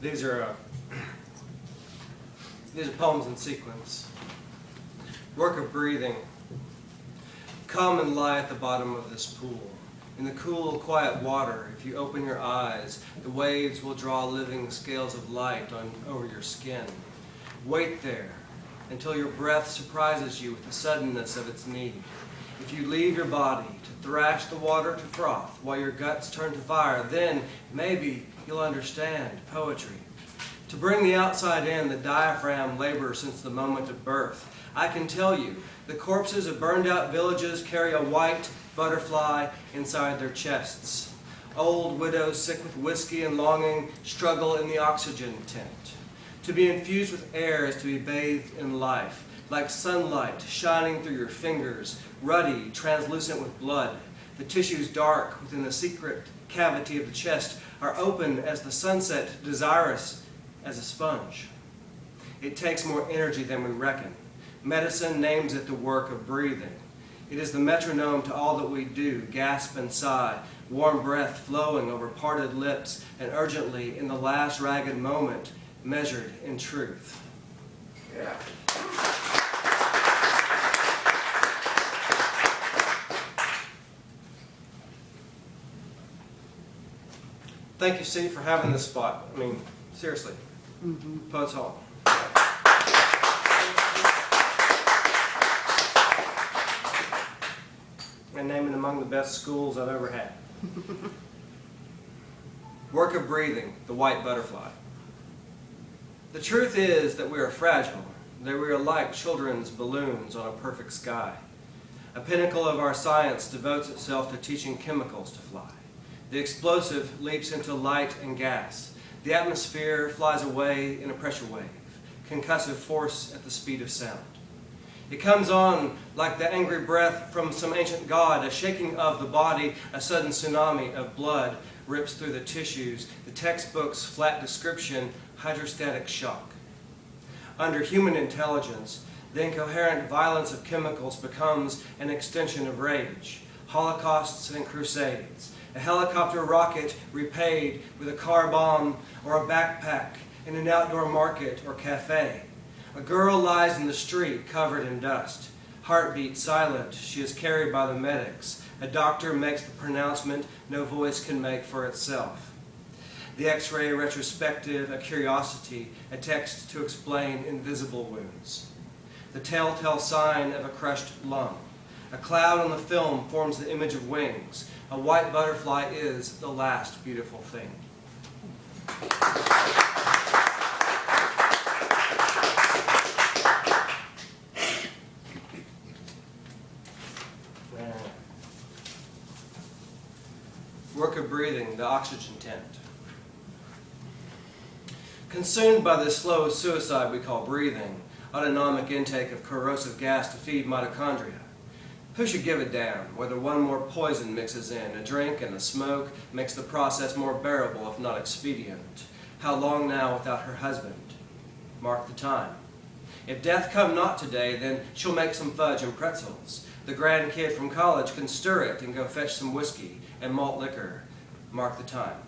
These are poems in sequence. Work of breathing. Come and lie at the bottom of this pool. In the cool, quiet water, if you open your eyes, the waves will draw living scales of light over your skin. Wait there until your breath surprises you with the suddenness of its need. If you leave your body to thrash the water to froth while your guts turn to fire, then maybe you'll understand poetry. To bring the outside in, the diaphragm labors since the moment of birth. I can tell you, the corpses of burned out villages carry a white butterfly inside their chests. Old widows sick with whiskey and longing struggle in the oxygen tent. To be infused with air is to be bathed in life, like sunlight shining through your fingers, ruddy, translucent with blood. The tissues dark within the secret cavity of the chest are open as the sunset, desirous as a sponge. It takes more energy than we reckon. Medicine names it the work of breathing. It is the metronome to all that we do, gasp and sigh, warm breath flowing over parted lips, and urgently, in the last ragged moment, measured in truth. Yeah. Thank you, Steve, for having this spot. I mean, seriously. Poets Hall. And naming among the best schools I've ever had. Work of breathing, the white butterfly. The truth is that we are fragile, that we are like children's balloons on a perfect sky. A pinnacle of our science devotes itself to teaching chemicals to fly. The explosive leaps into light and gas. The atmosphere flies away in a pressure wave, concussive force at the speed of sound. It comes on like the angry breath from some ancient god, a shaking of the body, a sudden tsunami of blood rips through the tissues, the textbook's flat description, hydrostatic shock. Under human intelligence, the incoherent violence of chemicals becomes an extension of rage, holocausts and crusades, a helicopter rocket repaid with a car bomb or a backpack in an outdoor market or cafe. A girl lies in the street covered in dust. Heartbeat silent, she is carried by the medics. A doctor makes the pronouncement no voice can make for itself. The X-ray retrospective, a curiosity, a text to explain invisible wounds. The telltale sign of a crushed lung. A cloud on the film forms the image of wings. A white butterfly is the last beautiful thing. Work of breathing, the oxygen tent. Consumed by this slow suicide we call breathing, autonomic intake of corrosive gas to feed mitochondria. Who should give a damn whether one more poison mixes in? A drink and a smoke makes the process more bearable, if not expedient. How long now without her husband? Mark the time. If death come not today, then she'll make some fudge and pretzels. The grandkid from college can stir it and go fetch some whiskey and malt liquor. Mark the time.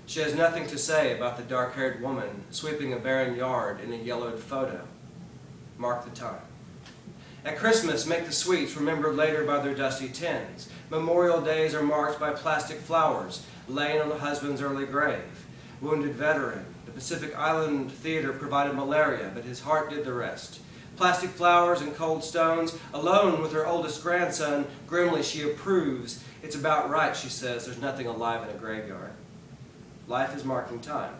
She has nothing to say about the dark-haired woman sweeping a barren yard in a yellowed photo. Mark the time. At Christmas, make the sweets remembered later by their dusty tins. Memorial days are marked by plastic flowers laying on the husband's early grave. Wounded veteran, the Pacific Island Theater provided malaria, but his heart did the rest. Plastic flowers and cold stones, alone with her oldest grandson, grimly she approves. It's about right, she says, there's nothing alive in a graveyard. Life is marking time.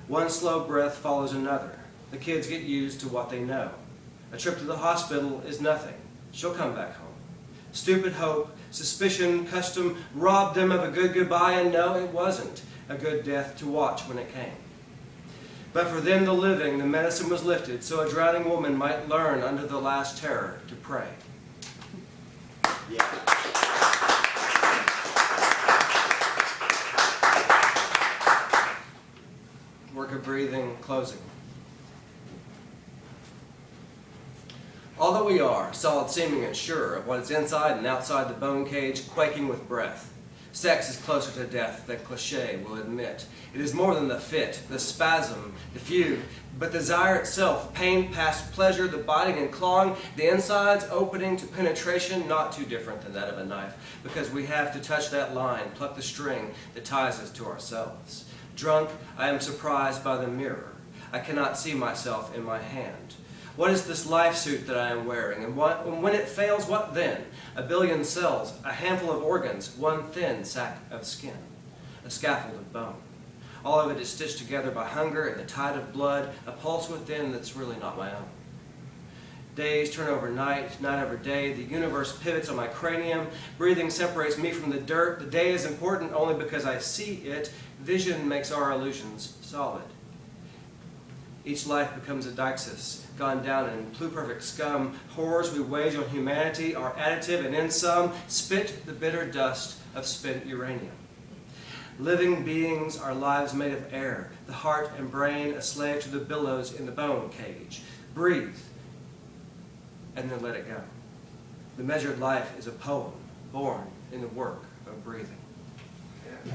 One slow breath follows another. The kids get used to what they know. A trip to the hospital is nothing. She'll come back home. Stupid hope, suspicion, custom robbed them of a good goodbye, and no, it wasn't a good death to watch when it came. But for them, the living, the medicine was lifted so a drowning woman might learn under the last terror to pray. Yeah. Work of breathing, closing. All that we are, solid seeming and sure of what is inside and outside the bone cage, quaking with breath. Sex is closer to death than cliché will admit. It is more than the fit, the spasm, the fugue, but desire itself, pain past pleasure, the biting and clawing, the insides opening to penetration, not too different than that of a knife, because we have to touch that line, pluck the string that ties us to ourselves. Drunk, I am surprised by the mirror. I cannot see myself in my hand. What is this life suit that I am wearing? And when it fails, what then? A billion cells, a handful of organs, one thin sack of skin, a scaffold of bone. All of it is stitched together by hunger and the tide of blood, a pulse within that's really not my own. Days turn over night, night over day. The universe pivots on my cranium. Breathing separates me from the dirt. The day is important only because I see it. Vision makes our illusions solid. Each life becomes a deixis, gone down in pluperfect scum. Horrors we wage on humanity are additive, and in some, spit the bitter dust of spent uranium. Living beings are lives made of air, the heart and brain a slave to the billows in the bone cage. Breathe, and then let it go. The measured life is a poem born in the work of breathing. Yeah.